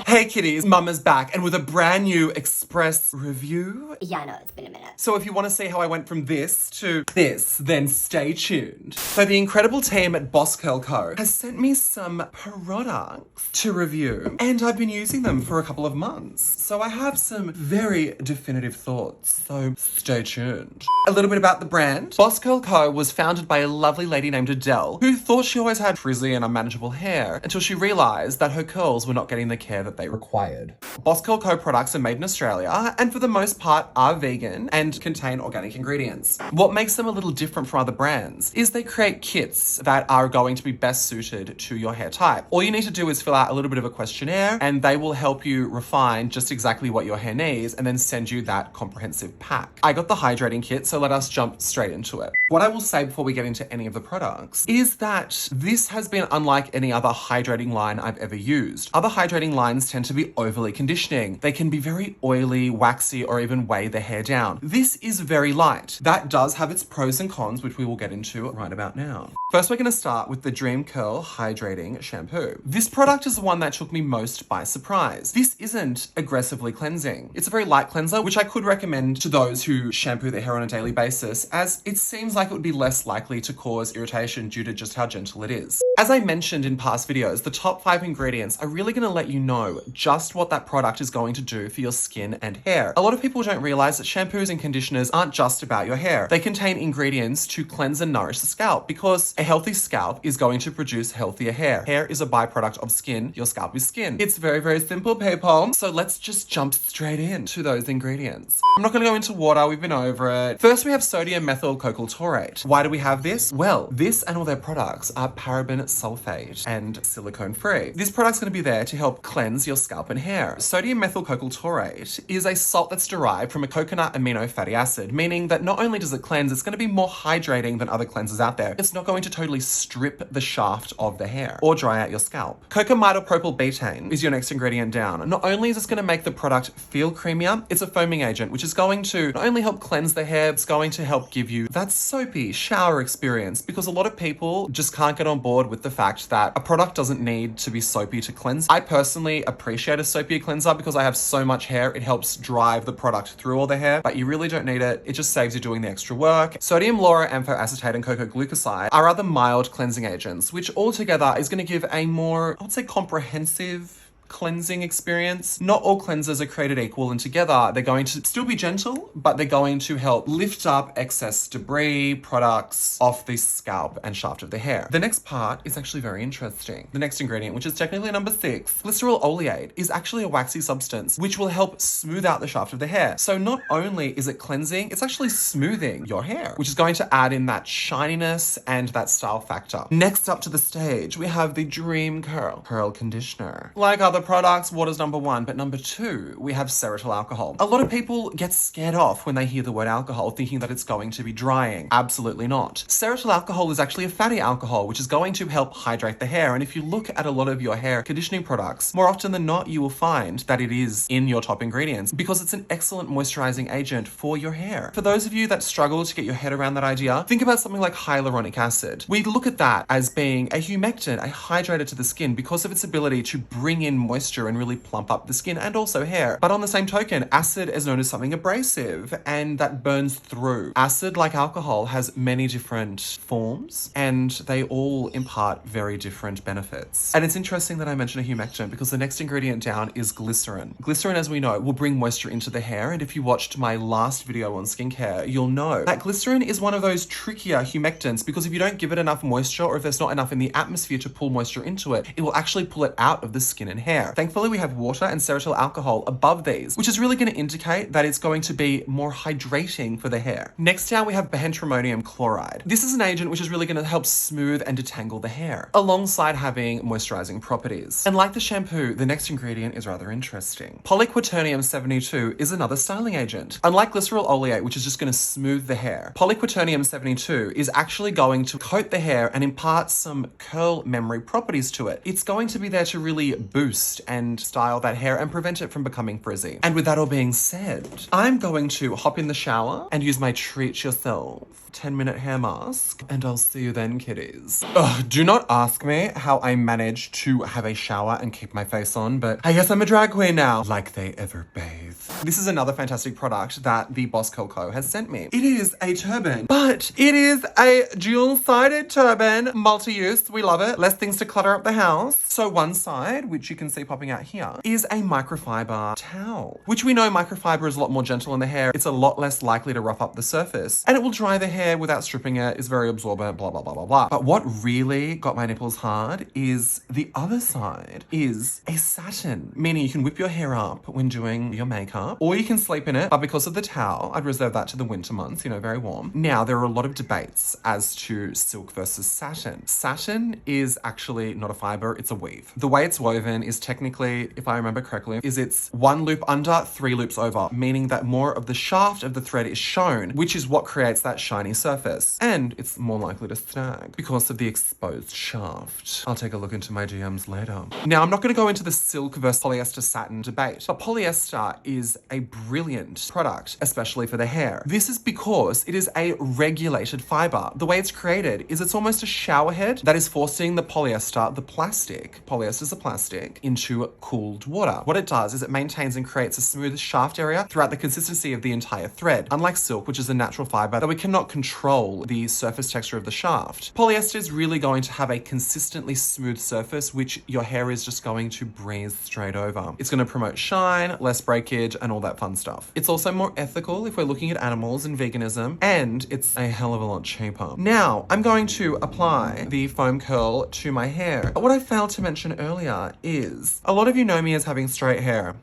Hey kitties, Mama's back and with a brand new express review. Yeah, I know, it's been a minute. So if you want to see how I went from this to this, then stay tuned. So the incredible team at Masque Co has sent me some products to review and I've been using them for a couple of months. So I have some very definitive thoughts, so stay tuned. A little bit about the brand. Masque Co was founded by a lovely lady named Adele who thought she always had frizzy and unmanageable hair until she realised that her curls were not getting the care that they required. Masque Co products are made in Australia and for the most part are vegan and contain organic ingredients. What makes them a little different from other brands is they create kits that are going to be best suited to your hair type. All you need to do is fill out a little bit of a questionnaire and they will help you refine just exactly what your hair needs and then send you that comprehensive pack. I got the hydrating kit, so let us jump straight into it. What I will say before we get into any of the products is that this has been unlike any other hydrating line I've ever used. Other hydrating lines tend to be overly conditioning. They can be very oily, waxy, or even weigh the hair down. This is very light. That does have its pros and cons, which we will get into right about now. First, we're going to start with the Dream Curl Hydrating Shampoo. This product is the one that took me most by surprise. This isn't aggressively cleansing. It's a very light cleanser, which I could recommend to those who shampoo their hair on a daily basis, as it seems like it would be less likely to cause irritation due to just how gentle it is. As I mentioned in past videos, the top 5 ingredients are really going to let you know just what that product is going to do for your skin and hair. A lot of people don't realize that shampoos and conditioners aren't just about your hair. They contain ingredients to cleanse and nourish the scalp because a healthy scalp is going to produce healthier hair. Hair is a byproduct of skin. Your scalp is skin. It's very, very simple, people. So let's just jump straight into those ingredients. I'm not going to go into water. We've been over it. First, we have sodium methyl cocoa taurate. Why do we have this? Well, this and all their products are paraben sulfate and silicone free. This product's going to be there to help cleanse your scalp and hair. Sodium methyl cocoa taurate is a salt that's derived from a coconut amino fatty acid, meaning that not only does it cleanse, it's going to be more hydrating than other cleansers out there. It's not going to totally strip the shaft of the hair or dry out your scalp. Cocamidopropyl betaine is your next ingredient down. Not only is this going to make the product feel creamier, it's a foaming agent, which is going to not only help cleanse the hair, it's going to help give you that soapy shower experience, because a lot of people just can't get on board with the fact that a product doesn't need to be soapy to cleanse. I personally appreciate a soapier cleanser because I have so much hair. It helps drive the product through all the hair, but you really don't need it. It just saves you doing the extra work. Sodium lauryl amphoacetate and cocoa glucoside are other mild cleansing agents, which altogether is going to give a more, I would say, comprehensive cleansing experience. Not all cleansers are created equal, and together they're going to still be gentle, but they're going to help lift up excess debris, products off the scalp and shaft of the hair. The next part is actually very interesting. The next ingredient, which is technically number 6, glycerol oleate, is actually a waxy substance which will help smooth out the shaft of the hair. So not only is it cleansing, it's actually smoothing your hair, which is going to add in that shininess and that style factor. Next up to the stage, we have the Dream Curl Conditioner. Like other products, water's number 1, but number 2, we have cetyl alcohol. A lot of people get scared off when they hear the word alcohol, thinking that it's going to be drying. Absolutely not. Cetyl alcohol is actually a fatty alcohol, which is going to help hydrate the hair. And if you look at a lot of your hair conditioning products, more often than not, you will find that it is in your top ingredients because it's an excellent moisturizing agent for your hair. For those of you that struggle to get your head around that idea, think about something like hyaluronic acid. We look at that as being a humectant, a hydrator to the skin because of its ability to bring in moisture and really plump up the skin and also hair. But on the same token, acid is known as something abrasive and that burns through. Acid, like alcohol, has many different forms and they all impart very different benefits. And it's interesting that I mentioned a humectant because the next ingredient down is glycerin. Glycerin, as we know, will bring moisture into the hair, and if you watched my last video on skincare, you'll know that glycerin is one of those trickier humectants because if you don't give it enough moisture or if there's not enough in the atmosphere to pull moisture into it, it will actually pull it out of the skin and hair. Thankfully, we have water and cetyl alcohol above these, which is really going to indicate that it's going to be more hydrating for the hair. Next down, we have pentamonium chloride. This is an agent which is really going to help smooth and detangle the hair, alongside having moisturizing properties. And like the shampoo, the next ingredient is rather interesting. Polyquaternium 72 is another styling agent. Unlike glycerol oleate, which is just going to smooth the hair, polyquaternium 72 is actually going to coat the hair and impart some curl memory properties to it. It's going to be there to really boost boost and style that hair and prevent it from becoming frizzy. And with that all being said, I'm going to hop in the shower and use my Treat Yourself 10-minute hair mask, and I'll see you then, kitties. Ugh, do not ask me how I managed to have a shower and keep my face on, but I guess I'm a drag queen now. Like they ever bathe. This is another fantastic product that the Boss Co. has sent me. It is a turban, but it is a dual-sided turban, multi-use. We love it. Less things to clutter up the house. So one side, which you can see popping out here, is a microfiber towel, which we know microfiber is a lot more gentle in the hair. It's a lot less likely to rough up the surface, and it will dry the hair without stripping it, is very absorbent, blah, blah, blah, blah, blah. But what really got my nipples hard is the other side is a satin, meaning you can whip your hair up when doing your makeup, or you can sleep in it. But because of the towel, I'd reserve that to the winter months, you know, very warm. Now, there are a lot of debates as to silk versus satin. Satin is actually not a fiber, it's a weave. The way it's woven is technically, if I remember correctly, is it's 1 loop under, 3 loops over, meaning that more of the shaft of the thread is shown, which is what creates that shiny surface. And it's more likely to snag because of the exposed shaft. I'll take a look into my DMs later. Now, I'm not going to go into the silk versus polyester satin debate, but polyester is a brilliant product, especially for the hair. This is because it is a regulated fiber. The way it's created is it's almost a shower head that is forcing the polyester, the plastic, polyester's a plastic, into cooled water. What it does is it maintains and creates a smooth shaft area throughout the consistency of the entire thread. Unlike silk, which is a natural fiber that we cannot control the surface texture of the shaft, polyester is really going to have a consistently smooth surface, which your hair is just going to breeze straight over. It's going to promote shine, less breakage, and all that fun stuff. It's also more ethical if we're looking at animals and veganism, and it's a hell of a lot cheaper. Now, I'm going to apply the foam curl to my hair. What I failed to mention earlier is a lot of you know me as having straight hair.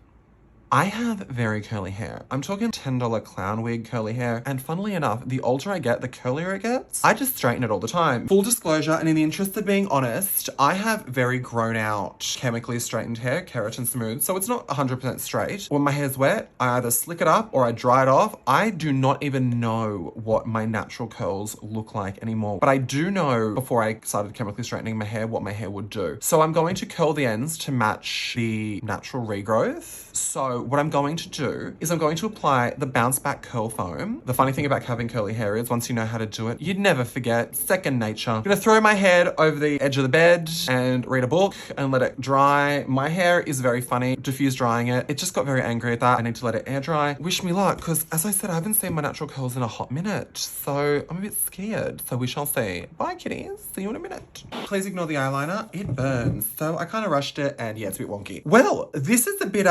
I have very curly hair. I'm talking $10 clown wig curly hair, and funnily enough, the older I get, the curlier it gets. I just straighten it all the time. Full disclosure, and in the interest of being honest, I have very grown out, chemically straightened hair, keratin smooth, so it's not 100% straight. When my hair's wet, I either slick it up or I dry it off. I do not even know what my natural curls look like anymore, but I do know before I started chemically straightening my hair, what my hair would do. So I'm going to curl the ends to match the natural regrowth. So what I'm going to do is I'm going to apply the bounce back curl foam. The funny thing about having curly hair is once you know how to do it, you'd never forget. Second nature. I'm gonna throw my head over the edge of the bed and read a book and let it dry. My hair is very funny. Diffuse drying it. It just got very angry at that. I need to let it air dry. Wish me luck, because as I said, I haven't seen my natural curls in a hot minute. So I'm a bit scared. So we shall see. Bye kitties. See you in a minute. Please ignore the eyeliner. It burns. So I kind of rushed it and yeah, it's a bit wonky. Well, this is a bit,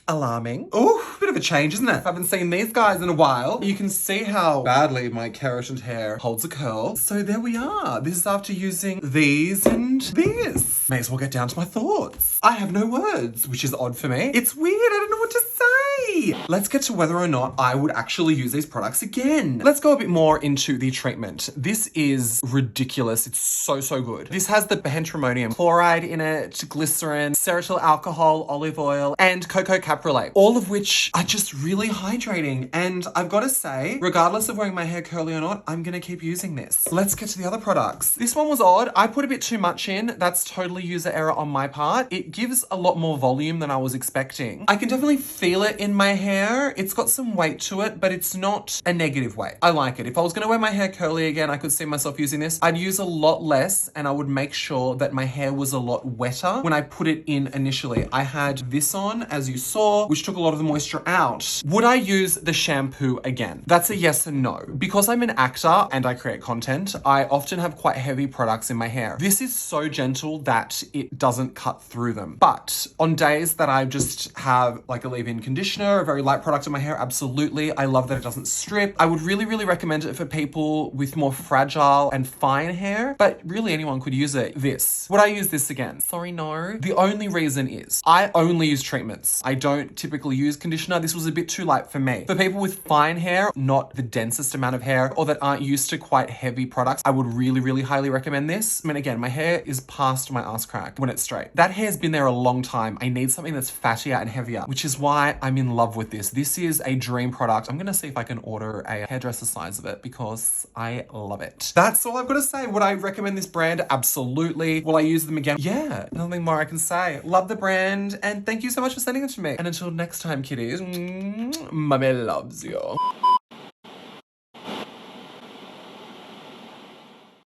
alarming. Oh, bit of a change, isn't it? I haven't seen these guys in a while. You can see how badly my keratin hair holds a curl. So there we are. This is after using these and this. May as well get down to my thoughts. I have no words, which is odd for me. It's weird. I don't know what to say. Let's get to whether or not I would actually use these products again. Let's go a bit more into the treatment. This is ridiculous. It's so, so good. This has the pentramonium chloride in it, glycerin, cetyl alcohol, olive oil, and cocoa caprylate, all of which are just really hydrating. And I've got to say, regardless of wearing my hair curly or not, I'm gonna keep using this. Let's get to the other products. This one was odd. I put a bit too much in. That's totally user error on my part. It gives a lot more volume than I was expecting. I can definitely feel it in my hair. It's got some weight to it, but it's not a negative weight. I like it. If I was gonna wear my hair curly again, I could see myself using this. I'd use a lot less, and I would make sure that my hair was a lot wetter when I put it in initially. I had this on, as you saw, which took a lot of the moisture out. Would I use the shampoo again? That's a yes and no. Because I'm an actor and I create content, I often have quite heavy products in my hair. This is so gentle that it doesn't cut through them. But on days that I just have like a leave-in conditioner, a very light product in my hair, absolutely. I love that it doesn't strip. I would really, really recommend it for people with more fragile and fine hair, but really anyone could use it. This. Would I use this again? Sorry, no. The only reason is I only use treatments. I don't typically use conditioner. This was a bit too light for me. For people with fine hair, not the densest amount of hair, or that aren't used to quite heavy products, I would really, really highly recommend this. I mean, again, my hair is past my ass crack when it's straight. That hair's been there a long time. I need something that's fattier and heavier, which is why I'm in love love with this. This is a dream product. I'm gonna see if I can order a hairdresser size of it because I love it. That's all I've got to say. Would I recommend this brand? Absolutely. Will I use them again? Yeah, nothing more I can say. Love the brand and thank you so much for sending it to me. And until next time, kiddies, mummy loves you.